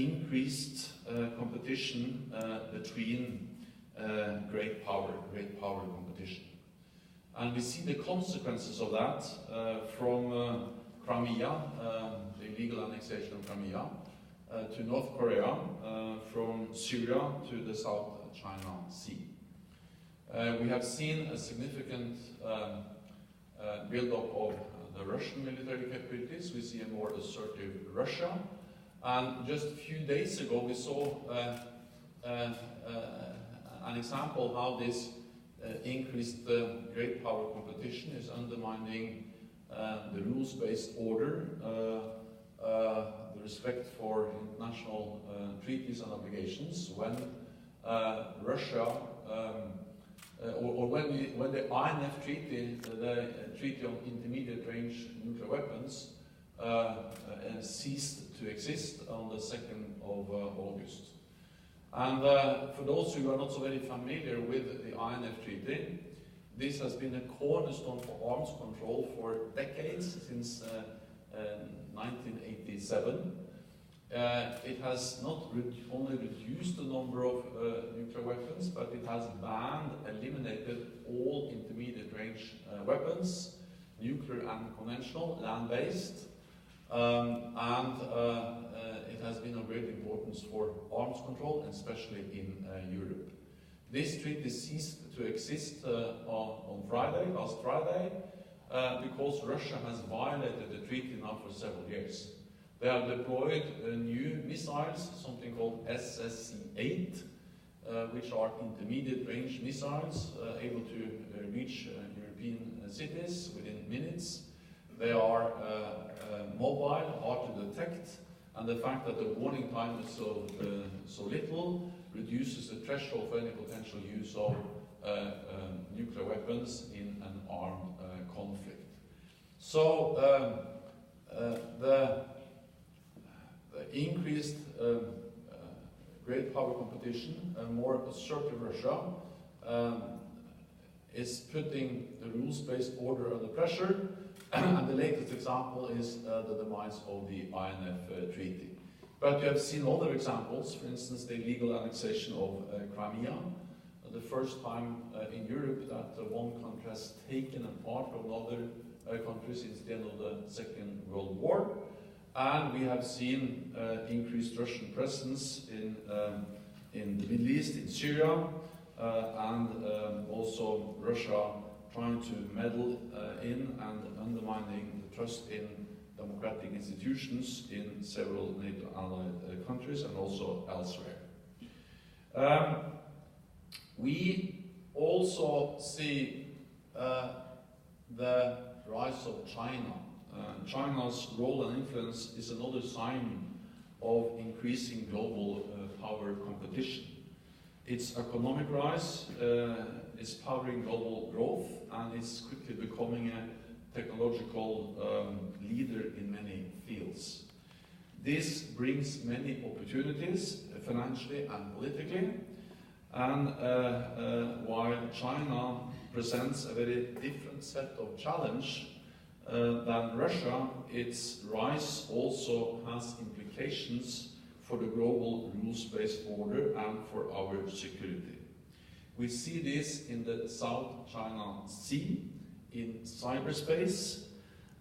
increased competition between great power competition. And we see the consequences of that from Crimea, the illegal annexation of Crimea, to North Korea, from Syria to the South China Sea. We have seen a significant build-up of the Russian military capabilities. We see a more assertive Russia. And just a few days ago, we saw an example how this increased great power competition is undermining the rules-based order, the respect for international treaties and obligations. When Russia, or when the INF Treaty, the Treaty on Intermediate Range Nuclear Weapons, ceased to exist on the 2nd of August. And for those who are not so very familiar with the INF Treaty, this has been a cornerstone for arms control for decades, since 1987. It has not only reduced the number of nuclear weapons, but it has banned, eliminated all intermediate range weapons, nuclear and conventional, land-based, and it has been of great importance for arms control, especially in Europe. This treaty ceased to exist on Friday, last Friday, because Russia has violated the treaty now for several years. They have deployed new missiles, something called SSC-8, which are intermediate range missiles, able to reach European cities within minutes. They are mobile, hard to detect, and the fact that the warning time is so little reduces the threshold for any potential use of nuclear weapons in an armed conflict. So the increased great power competition, a more assertive Russia, is putting the rules-based order under pressure, and the latest example is the demise of the INF Treaty. But you have seen other examples, for instance, the illegal annexation of Crimea, the first time in Europe that one country has taken a part of another country since the end of the Second World War. And we have seen increased Russian presence in the Middle East, in Syria, and also Russia trying to meddle in and undermining the trust in democratic institutions in several NATO allied countries and also elsewhere. We also see the rise of China. China's role and influence is another sign of increasing global power competition. Its economic rise is powering global growth, and it's quickly becoming a technological leader in many fields. This brings many opportunities, financially and politically, and while China presents a very different set of challenge than Russia, its rise also has implications for the global rules-based order and for our security. We see this in the South China Sea, in cyberspace,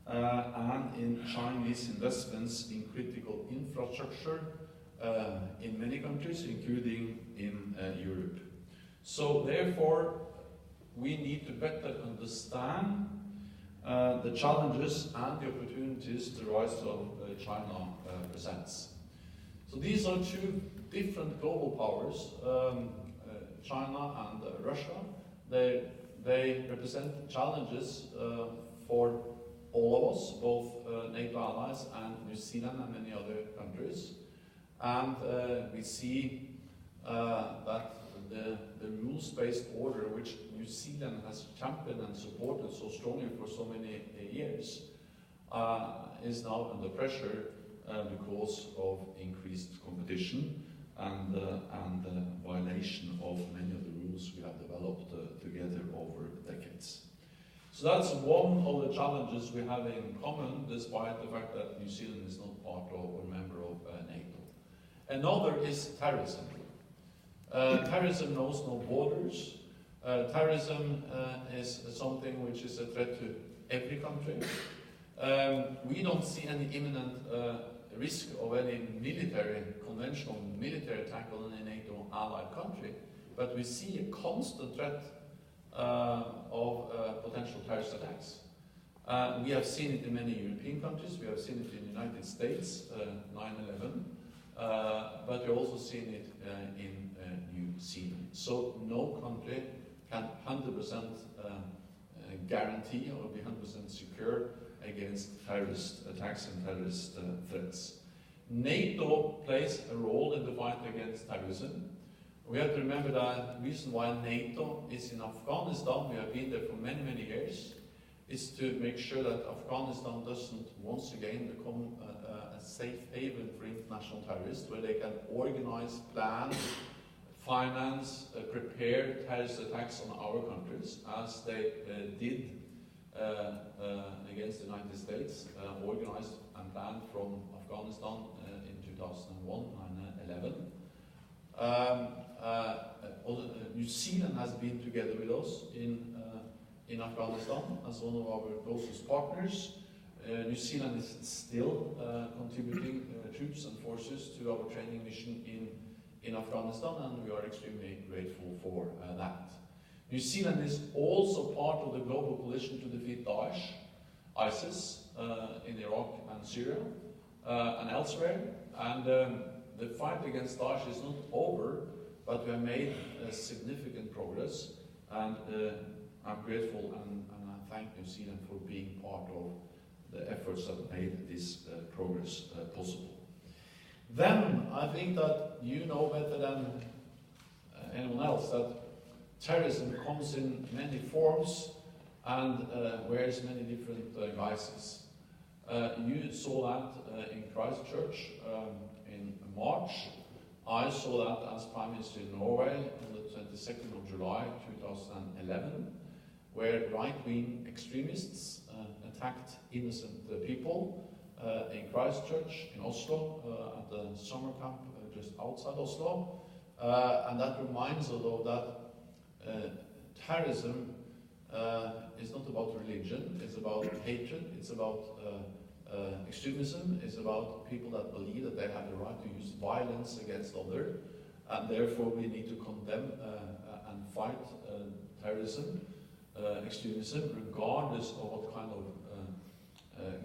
and in Chinese investments in critical infrastructure in many countries, including in Europe. So therefore, we need to better understand the challenges and the opportunities the rise of China presents. So these are two different global powers, China and Russia. They represent challenges for all of us, both NATO allies and New Zealand and many other countries. And we see that the rules-based order, which New Zealand has championed and supported so strongly for so many years, is now under pressure because of increased competition and violation of many of the rules we have developed together over decades. So that's one of the challenges we have in common, despite the fact that New Zealand is not part of or member of NATO. Another is terrorism. Terrorism knows no borders. Terrorism is something which is a threat to every country. We don't see any imminent risk of any conventional military attack on any NATO allied country, but we see a constant threat of potential terrorist attacks. We have seen it in many European countries, we have seen it in the United States, 9/11, but we've also seen it in New Zealand. So no country can 100% guarantee or be 100% secure against terrorist attacks and terrorist threats. NATO plays a role in the fight against terrorism. We have to remember that the reason why NATO is in Afghanistan, we have been there for many, many years, is to make sure that Afghanistan doesn't once again become a safe haven for international terrorists, where they can organize, plan, finance, prepare terrorist attacks on our countries, as they did against the United States, organized and planned from Afghanistan in 2001, 9/11. New Zealand has been together with us in Afghanistan as one of our closest partners. New Zealand is still contributing troops and forces to our training mission in Afghanistan, and we are extremely grateful for that. New Zealand is also part of the global coalition to defeat Daesh, ISIS, in Iraq and Syria and elsewhere. And the fight against Daesh is not over, but we have made significant progress, and I'm grateful and I thank New Zealand for being part of the efforts that made this progress possible. Then, I think that you know better than anyone else that terrorism comes in many forms and wears many different guises. You saw that in Christchurch in March. I saw that as Prime Minister in Norway on the 22nd of July 2011, where right-wing extremists attacked innocent people in Christchurch, in Oslo, at the summer camp just outside Oslo. And that reminds us, though, that terrorism is not about religion, it's about hatred, it's about extremism, it's about people that believe that they have the right to use violence against others, and therefore we need to condemn and fight terrorism, extremism, regardless of what kind of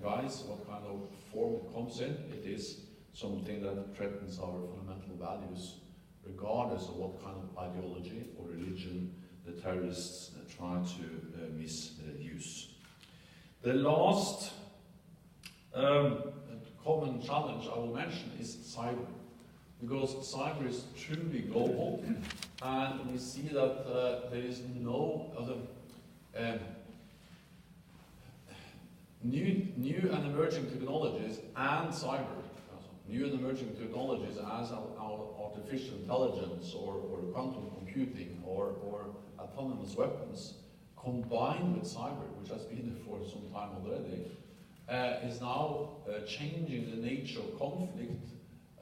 guise, what kind of form it comes in. It is something that threatens our fundamental values, regardless of what kind of ideology or religion the terrorists try to misuse. The last common challenge I will mention is cyber, because cyber is truly global, and we see that there is no other new and emerging technologies and cyber, new and emerging technologies as our artificial intelligence or quantum computing or autonomous weapons, combined with cyber, which has been there for some time already, is now changing the nature of conflict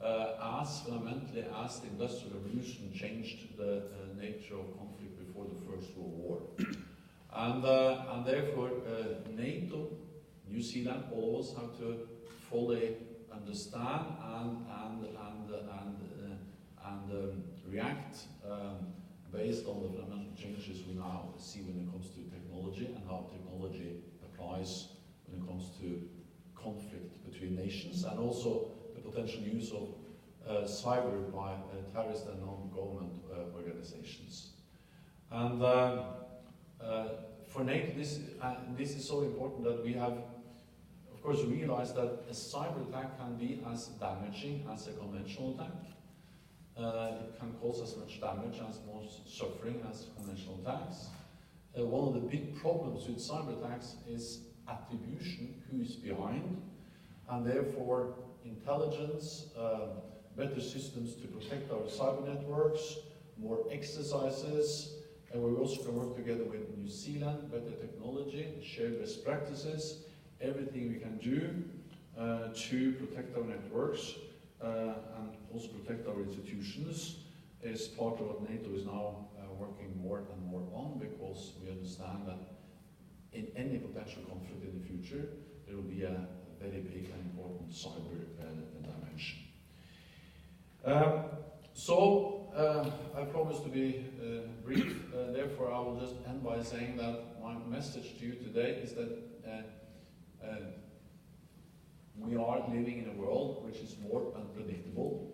as fundamentally as the Industrial Revolution changed the nature of conflict before the First World War. And therefore, NATO, New Zealand, all of us have to fully understand and react based on the fundamental changes we now see when it comes to technology and how technology applies when it comes to conflict between nations, and also the potential use of cyber by terrorist and non-government organizations. And for NATO, this is so important that we have, of course, realized that a cyber attack can be as damaging as a conventional attack. It can cause as much damage, as much suffering as conventional attacks. One of the big problems with cyber attacks is attribution, who is behind, and therefore intelligence, better systems to protect our cyber networks, more exercises, and we're also going to work together with New Zealand, better technology, share best practices, everything we can do to protect our networks and also protect our institutions is part of what NATO is now working more and more on, because we understand that in any potential conflict in the future, there will be a very big and important cyber dimension. I promise to be brief, therefore I will just end by saying that my message to you today is that we are living in a world which is more unpredictable,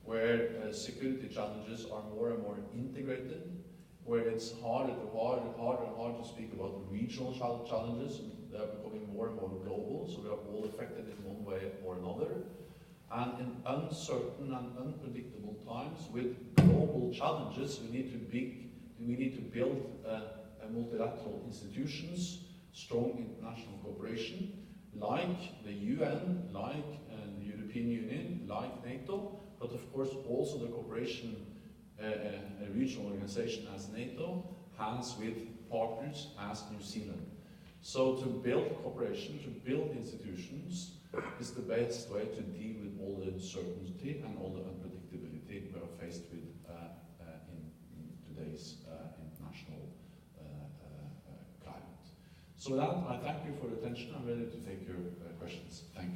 where security challenges are more and more integrated, where it's harder to speak about regional challenges. They are becoming more and more global, so we are all affected in one way or another. And in uncertain and unpredictable times with global challenges, we need to build multilateral institutions, strong international cooperation, like the UN, like the European Union, like NATO, but of course also the cooperation a regional organization as NATO has with partners as New Zealand. So to build cooperation, to build institutions, is the best way to deal with all the uncertainty and all the unpredictability we are faced with in today's international climate. So with that, I thank you for your attention. I'm ready to take your questions. Thank you.